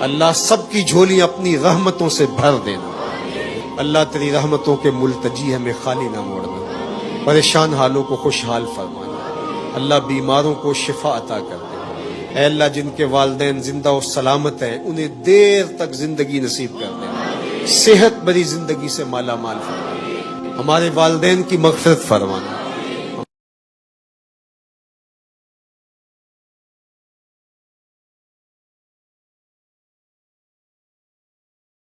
अल्लाह सबकी झोली अपनी रहमतों से भर देना। अल्लाह तेरी रहमतों के मुल्तजी हमें खाली ना मोड़ना। परेशान हालों को खुशहाल फरमाना। अल्लाह बीमारों को शिफा अता कर दे। ऐ अल्लाह जिनके वालिदैन जिंदा और सलामत हैं उन्हें देर तक जिंदगी नसीब कर दे। सेहत भरी जिंदगी से माला माल फरमा। हमारे वालिदैन की मग़फ़िरत फरमाना।